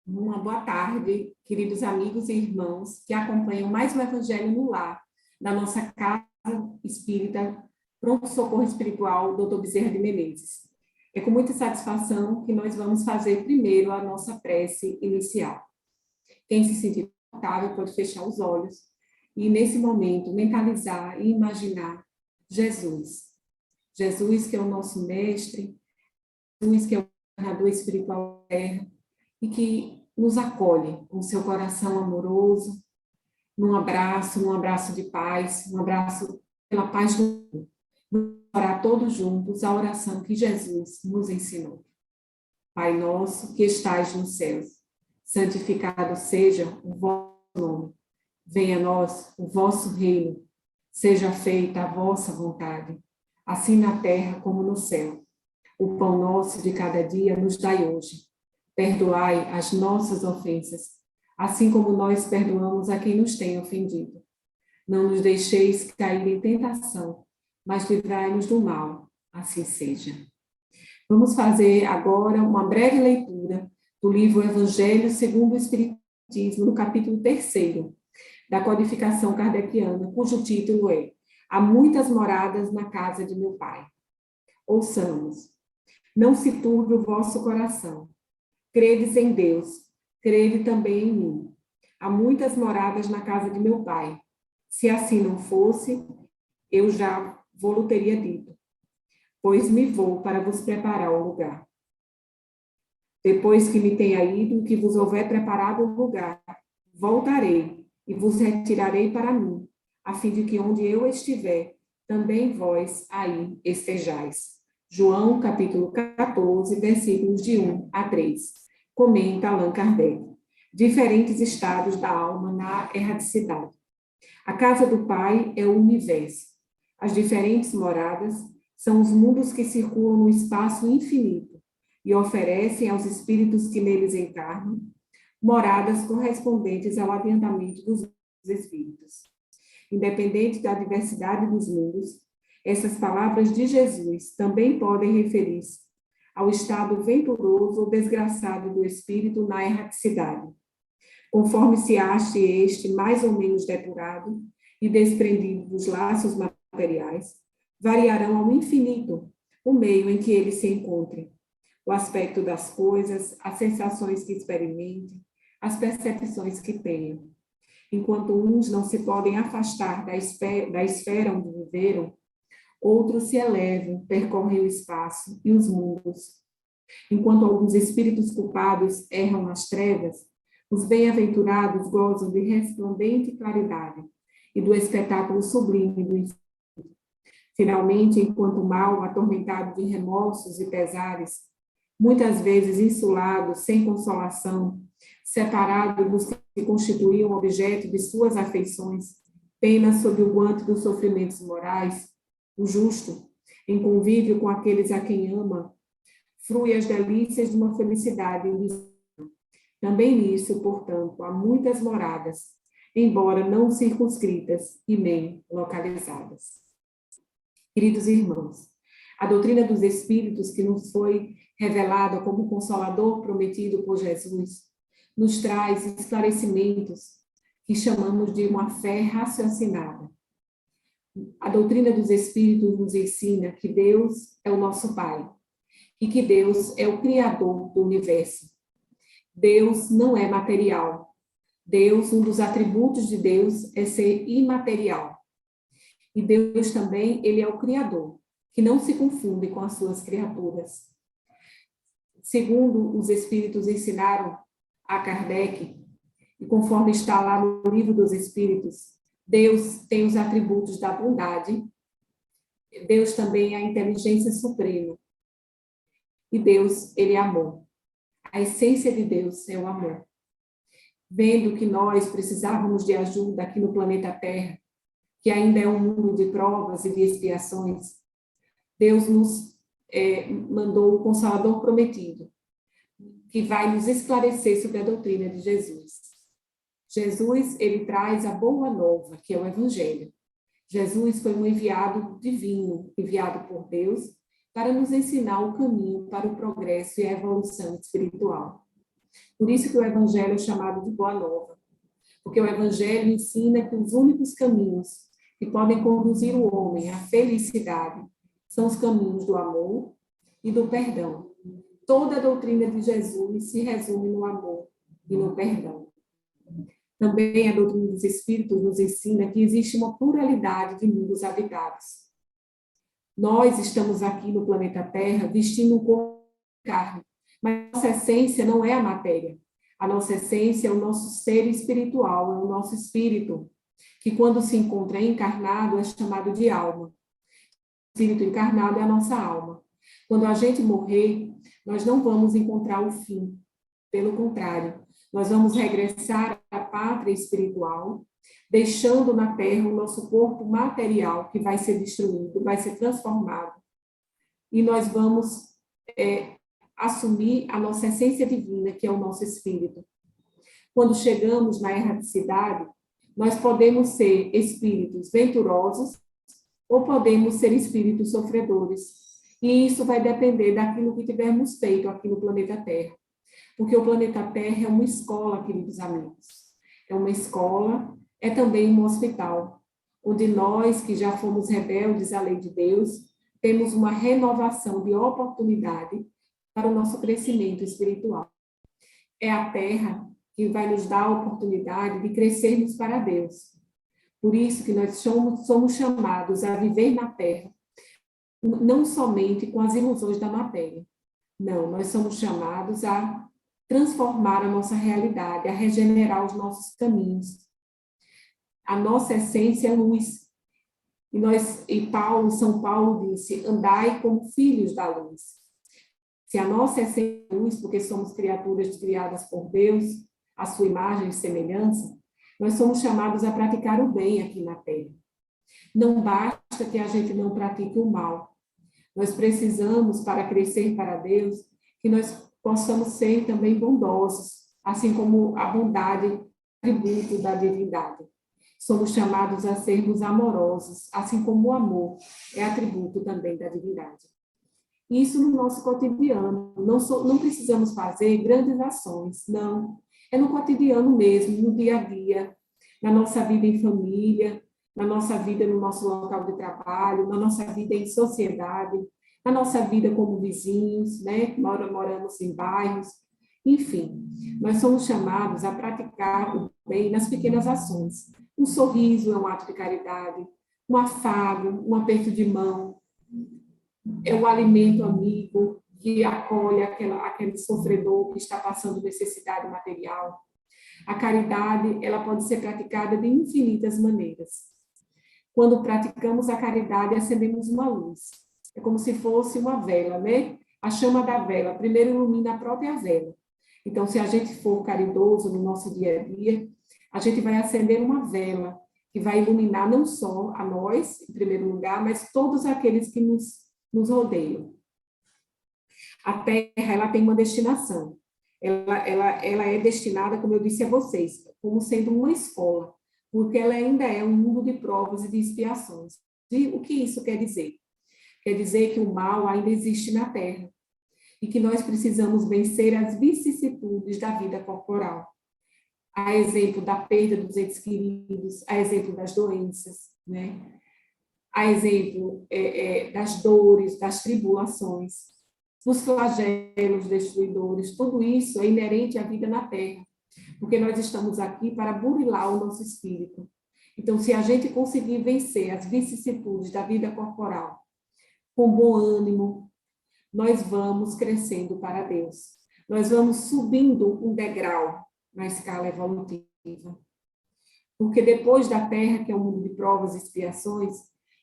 Uma boa tarde, queridos amigos e irmãos que acompanham mais um Evangelho no Lar, da nossa Casa Espírita Pronto Socorro Espiritual, Dr. Bezerra de Menezes. É com muita satisfação que nós vamos fazer primeiro a nossa prece inicial. Quem se sentir confortável pode fechar os olhos e, nesse momento, mentalizar e imaginar Jesus. Jesus, que é o nosso mestre, Jesus, que é o governador espiritual da terra, e que nos acolhe com seu coração amoroso, num abraço de paz, um abraço pela paz do mundo. Vamos orar todos juntos a oração que Jesus nos ensinou. Pai nosso, que estais nos céus, santificado seja o vosso nome. Venha a nós o vosso reino, seja feita a vossa vontade, assim na terra como no céu. O pão nosso de cada dia nos dai hoje. Perdoai as nossas ofensas, assim como nós perdoamos a quem nos tem ofendido. Não nos deixeis cair em tentação, mas livrai-nos do mal. Assim seja. Vamos fazer agora uma breve leitura do livro Evangelho segundo o Espiritismo, no capítulo 3º, da codificação kardeciana, cujo título é Há muitas moradas na casa de meu Pai. Ouçamos. Não se turbe o vosso coração. Credes em Deus, crede também em mim. Há muitas moradas na casa de meu Pai. Se assim não fosse, eu já vou-lo teria dito, pois me vou para vos preparar o lugar. Depois que me tenha ido e que vos houver preparado o lugar, voltarei e vos retirarei para mim, a fim de que onde eu estiver, também vós aí estejais. João, capítulo 14, versículos de 1 a 3. Comenta Allan Kardec. Diferentes estados da alma na erraticidade. A casa do Pai é o universo. As diferentes moradas são os mundos que circulam no espaço infinito e oferecem aos espíritos que neles encarnam moradas correspondentes ao adiantamento dos espíritos. Independente da diversidade dos mundos, essas palavras de Jesus também podem referir-se ao estado venturoso ou desgraçado do espírito na erraticidade. Conforme se ache este mais ou menos depurado e desprendido dos laços materiais, variarão ao infinito o meio em que ele se encontre, o aspecto das coisas, as sensações que experimente, as percepções que tenha. Enquanto uns não se podem afastar da esfera onde viveram, outros se elevam, percorrem o espaço e os mundos. Enquanto alguns espíritos culpados erram nas trevas, os bem-aventurados gozam de resplandente claridade e do espetáculo sublime do infinito. Finalmente, enquanto o mal, atormentado de remorsos e pesares, muitas vezes insulado, sem consolação, separado dos que constituíam objeto de suas afeições, pena sob o guante dos sofrimentos morais, o justo, em convívio com aqueles a quem ama, frui as delícias de uma felicidade invisível. Também nisso, portanto, há muitas moradas, embora não circunscritas e nem localizadas. Queridos irmãos, a doutrina dos Espíritos, que nos foi revelada como consolador prometido por Jesus, nos traz esclarecimentos que chamamos de uma fé raciocinada. A doutrina dos Espíritos nos ensina que Deus é o nosso Pai e que Deus é o Criador do universo. Deus não é material. Deus, um dos atributos de Deus é ser imaterial. E Deus também, ele é o Criador, que não se confunde com as suas criaturas. Segundo os Espíritos ensinaram a Kardec, e conforme está lá no Livro dos Espíritos, Deus tem os atributos da bondade, Deus também é a inteligência suprema, e Deus, ele é amor. A essência de Deus é o amor. Vendo que nós precisávamos de ajuda aqui no planeta Terra, que ainda é um mundo de provas e de expiações, Deus nos mandou o Consolador prometido, que vai nos esclarecer sobre a doutrina de Jesus. Jesus, ele traz a boa nova, que é o Evangelho. Jesus foi um enviado divino, enviado por Deus, para nos ensinar o caminho para o progresso e a evolução espiritual. Por isso que o Evangelho é chamado de Boa Nova, porque o Evangelho ensina que os únicos caminhos que podem conduzir o homem à felicidade são os caminhos do amor e do perdão. Toda a doutrina de Jesus se resume no amor e no perdão. Também a doutrina dos Espíritos nos ensina que existe uma pluralidade de mundos habitados. Nós estamos aqui no planeta Terra vestindo um corpo de carne, mas a nossa essência não é a matéria. A nossa essência é o nosso ser espiritual, é o nosso espírito, que quando se encontra encarnado é chamado de alma. O espírito encarnado é a nossa alma. Quando a gente morrer, nós não vamos encontrar o fim. Pelo contrário, nós vamos regressar à pátria espiritual, deixando na Terra o nosso corpo material, que vai ser destruído, vai ser transformado. E nós vamos assumir a nossa essência divina, que é o nosso espírito. Quando chegamos na erraticidade, nós podemos ser espíritos venturosos ou podemos ser espíritos sofredores. E isso vai depender daquilo que tivermos feito aqui no planeta Terra. Porque o planeta Terra é uma escola, queridos amigos. É uma escola, é também um hospital, onde nós, que já fomos rebeldes à lei de Deus, temos uma renovação de oportunidade para o nosso crescimento espiritual. É a Terra que vai nos dar a oportunidade de crescermos para Deus. Por isso que nós somos chamados a viver na Terra, não somente com as ilusões da matéria. Não, nós somos chamados a transformar a nossa realidade, a regenerar os nossos caminhos. A nossa essência é luz. São Paulo disse, andai como filhos da luz. Se a nossa essência é luz, porque somos criaturas criadas por Deus, a sua imagem e semelhança, nós somos chamados a praticar o bem aqui na Terra. Não basta que a gente não pratique o mal. Nós precisamos, para crescer para Deus, que nós possamos ser também bondosos, assim como a bondade é atributo da divindade. Somos chamados a sermos amorosos, assim como o amor é atributo também da divindade. Isso no nosso cotidiano. Não precisamos fazer grandes ações, não. É no cotidiano mesmo, no dia a dia, na nossa vida em família, na nossa vida no nosso local de trabalho, na nossa vida em sociedade, na nossa vida como vizinhos, né? Moramos em bairros, enfim. Nós somos chamados a praticar o bem nas pequenas ações. Um sorriso é um ato de caridade, um afago, um aperto de mão, é o alimento amigo que acolhe aquele sofredor que está passando necessidade material. A caridade, ela pode ser praticada de infinitas maneiras. Quando praticamos a caridade, acendemos uma luz. É como se fosse uma vela, né? A chama da vela primeiro ilumina a própria vela. Então, se a gente for caridoso no nosso dia a dia, a gente vai acender uma vela que vai iluminar não só a nós, em primeiro lugar, mas todos aqueles que nos rodeiam. A Terra, ela tem uma destinação. Ela é destinada, como eu disse a vocês, como sendo uma escola, porque ela ainda é um mundo de provas e de expiações. E o que isso quer dizer? Quer dizer que o mal ainda existe na Terra e que nós precisamos vencer as vicissitudes da vida corporal. A exemplo da perda dos entes queridos, a exemplo das doenças, né? A exemplo das dores, das tribulações, dos flagelos destruidores. Tudo isso é inerente à vida na Terra, porque nós estamos aqui para burilar o nosso espírito. Então, se a gente conseguir vencer as vicissitudes da vida corporal com bom ânimo, nós vamos crescendo para Deus. Nós vamos subindo um degrau na escala evolutiva. Porque depois da Terra, que é um mundo de provas e expiações,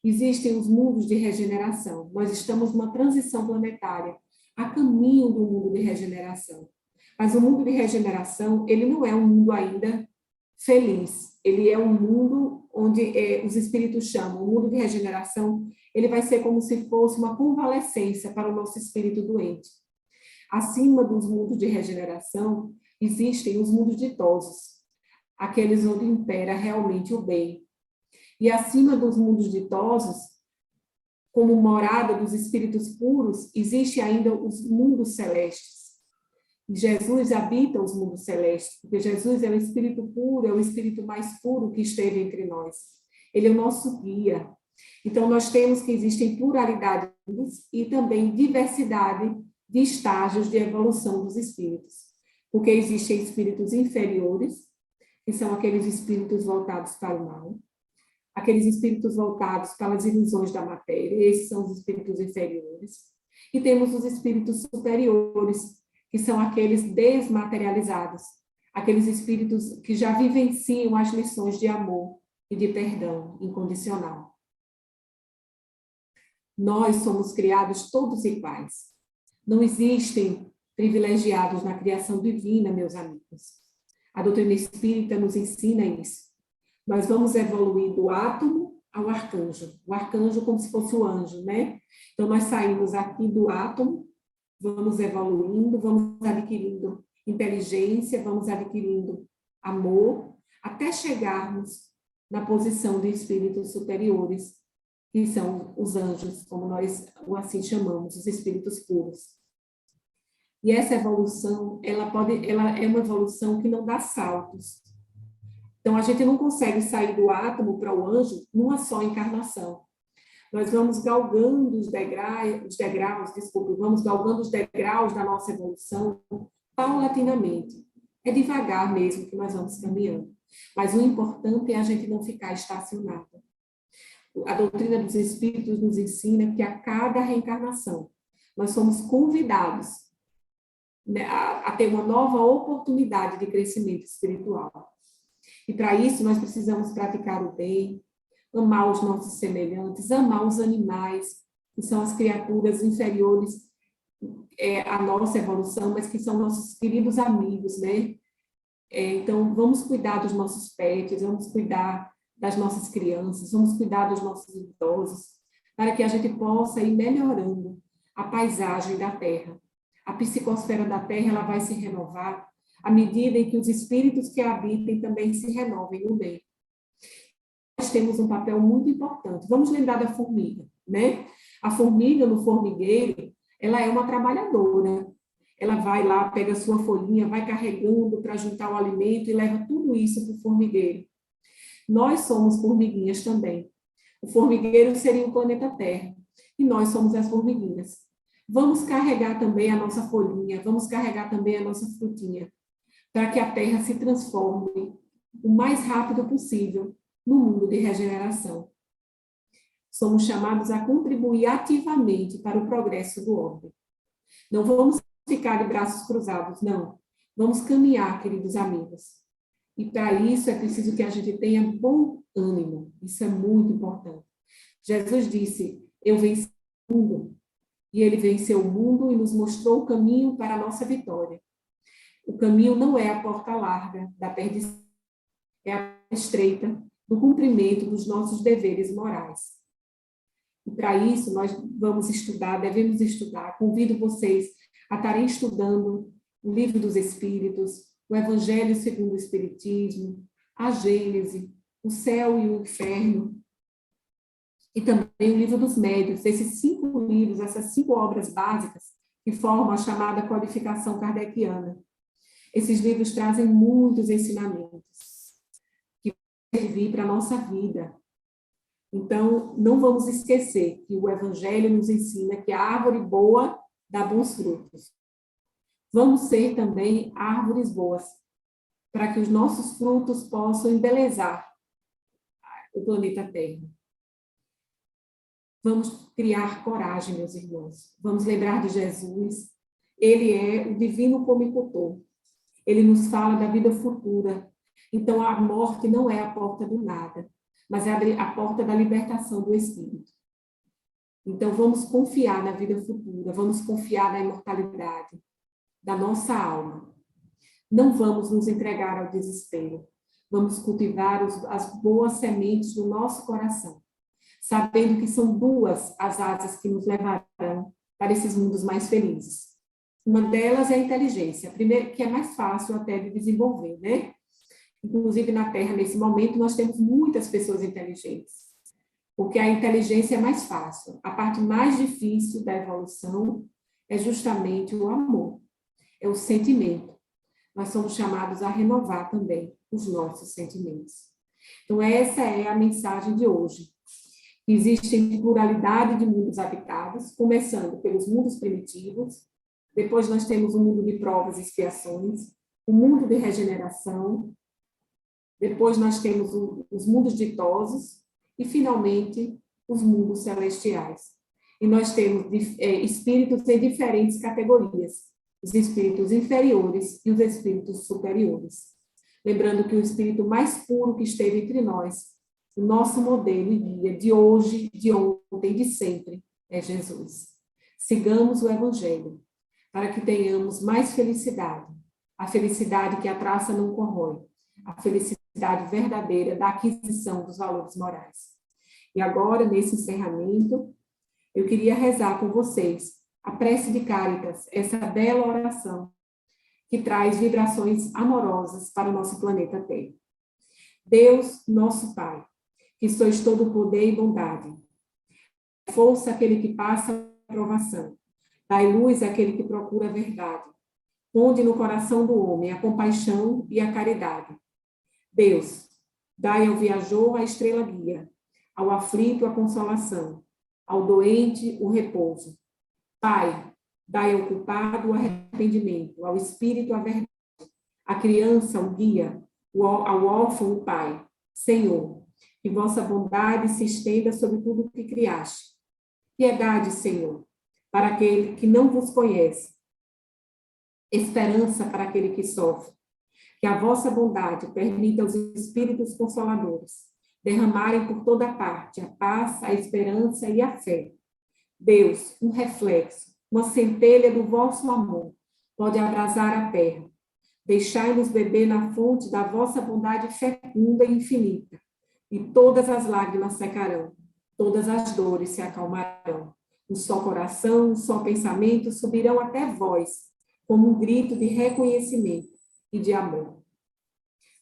existem os mundos de regeneração. Nós estamos numa transição planetária, a caminho do mundo de regeneração. Mas o mundo de regeneração, ele não é um mundo ainda feliz. Ele é um mundo onde os espíritos chamam, o mundo de regeneração, ele vai ser como se fosse uma convalescência para o nosso espírito doente. Acima dos mundos de regeneração, existem os mundos ditosos, aqueles onde impera realmente o bem. E acima dos mundos ditosos, como morada dos espíritos puros, existe ainda os mundos celestes. Jesus habita os mundos celestes, porque Jesus é o Espírito puro, é o Espírito mais puro que esteve entre nós. Ele é o nosso guia. Então, nós temos que existem pluralidade e também diversidade de estágios de evolução dos espíritos. Porque existem espíritos inferiores, que são aqueles espíritos voltados para o mal, aqueles espíritos voltados para as ilusões da matéria, esses são os espíritos inferiores. E temos os espíritos superiores, que são aqueles desmaterializados, aqueles espíritos que já vivenciam as lições de amor e de perdão incondicional. Nós somos criados todos iguais. Não existem privilegiados na criação divina, meus amigos. A doutrina espírita nos ensina isso. Nós vamos evoluir do átomo ao arcanjo. O arcanjo como se fosse o anjo, né? Então, nós saímos aqui do átomo, vamos evoluindo, vamos adquirindo inteligência, vamos adquirindo amor, até chegarmos na posição de espíritos superiores, que são os anjos, como nós assim chamamos, os espíritos puros. E essa evolução, ela é uma evolução que não dá saltos. Então, a gente não consegue sair do átomo para o anjo numa só encarnação. Nós vamos galgando vamos galgando os degraus da nossa evolução paulatinamente. É devagar mesmo que nós vamos caminhando. Mas o importante é a gente não ficar estacionado. A doutrina dos espíritos nos ensina que a cada reencarnação nós somos convidados, né, a ter uma nova oportunidade de crescimento espiritual. E para isso nós precisamos praticar o bem, amar os nossos semelhantes, amar os animais, que são as criaturas inferiores à nossa evolução, mas que são nossos queridos amigos, né? Então, vamos cuidar dos nossos pets, vamos cuidar das nossas crianças, vamos cuidar dos nossos idosos, para que a gente possa ir melhorando a paisagem da Terra. A psicosfera da Terra, ela vai se renovar à medida em que os espíritos que a habitem também se renovem no bem. Nós temos um papel muito importante. Vamos lembrar da formiga, né? A formiga no formigueiro, ela é uma trabalhadora. Ela vai lá, pega a sua folhinha, vai carregando para juntar o alimento e leva tudo isso para o formigueiro. Nós somos formiguinhas também. O formigueiro seria o planeta Terra e nós somos as formiguinhas. Vamos carregar também a nossa folhinha, vamos carregar também a nossa frutinha, para que a Terra se transforme o mais rápido possível no mundo de regeneração. Somos chamados a contribuir ativamente para o progresso do homem. Não vamos ficar de braços cruzados, não. Vamos caminhar, queridos amigos. E para isso é preciso que a gente tenha bom ânimo. Isso é muito importante. Jesus disse, eu venci o mundo. E ele venceu o mundo e nos mostrou o caminho para a nossa vitória. O caminho não é a porta larga da perdição, é a porta estreita do cumprimento dos nossos deveres morais. E para isso nós vamos estudar, devemos estudar. Convido vocês a estarem estudando o Livro dos Espíritos, o Evangelho segundo o Espiritismo, a Gênese, o Céu e o Inferno, e também o Livro dos Médiuns, esses 5 livros, essas 5 obras básicas que formam a chamada codificação kardeciana. Esses livros trazem muitos ensinamentos que vão servir para a nossa vida. Então, não vamos esquecer que o Evangelho nos ensina que a árvore boa dá bons frutos. Vamos ser também árvores boas, para que os nossos frutos possam embelezar o planeta Terra. Vamos criar coragem, meus irmãos. Vamos lembrar de Jesus. Ele é o divino comicultor. Ele nos fala da vida futura. Então, a morte não é a porta do nada, mas é a porta da libertação do espírito. Então, vamos confiar na vida futura, vamos confiar na imortalidade da nossa alma. Não vamos nos entregar ao desespero. Vamos cultivar as boas sementes do nosso coração, sabendo que são 2 as asas que nos levarão para esses mundos mais felizes. Uma delas é a inteligência, a primeira, que é mais fácil até de desenvolver, né? Inclusive, na Terra, nesse momento, nós temos muitas pessoas inteligentes, porque a inteligência é mais fácil. A parte mais difícil da evolução é justamente o amor. é o sentimento. Nós somos chamados a renovar também os nossos sentimentos. Então, essa é a mensagem de hoje. Existe pluralidade de mundos habitados, começando pelos mundos primitivos, depois nós temos o mundo de provas e expiações, o mundo de regeneração, depois nós temos os mundos ditosos e, finalmente, os mundos celestiais. E nós temos espíritos em diferentes categorias, os espíritos inferiores e os espíritos superiores. Lembrando que o espírito mais puro que esteve entre nós, o nosso modelo e guia de hoje, de ontem e de sempre, é Jesus. Sigamos o Evangelho, para que tenhamos mais felicidade, a felicidade que a traça não corrói, a felicidade verdadeira da aquisição dos valores morais. E agora, nesse encerramento, eu queria rezar com vocês a prece de Cáritas, essa bela oração que traz vibrações amorosas para o nosso planeta Terra. Deus, nosso Pai, que sois todo poder e bondade, força aquele que passa a provação, dai luz àquele que procura a verdade, ponde no coração do homem a compaixão e a caridade. Deus, dai ao viajor a estrela guia, ao aflito a consolação, ao doente o repouso. Pai, dai ao culpado o arrependimento, ao espírito a verdade, à criança o guia, ao órfão o pai. Senhor, que vossa bondade se estenda sobre tudo o que criaste. Piedade, Senhor, para aquele que não vos conhece. Esperança para aquele que sofre. Que a vossa bondade permita aos espíritos consoladores derramarem por toda parte a paz, a esperança e a fé. Deus, um reflexo, uma centelha do vosso amor, pode abrasar a terra. Deixai-nos beber na fonte da vossa bondade fecunda e infinita, e todas as lágrimas secarão, todas as dores se acalmarão. Um só coração, um só pensamento subirão até vós, como um grito de reconhecimento e de amor.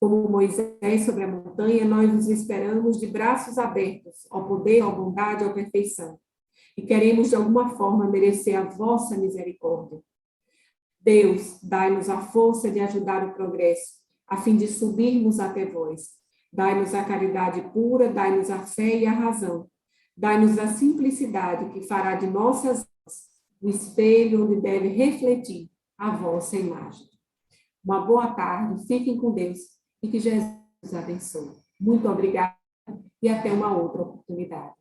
Como Moisés sobre a montanha, nós nos esperamos de braços abertos ao poder, à bondade, à perfeição. E queremos, de alguma forma, merecer a vossa misericórdia. Deus, dai-nos a força de ajudar o progresso, a fim de subirmos até vós. Dai-nos a caridade pura, dai-nos a fé e a razão. Dai-nos a simplicidade que fará de nossas vidas o espelho onde deve refletir a vossa imagem. Uma boa tarde, fiquem com Deus e que Jesus os abençoe. Muito obrigada e até uma outra oportunidade.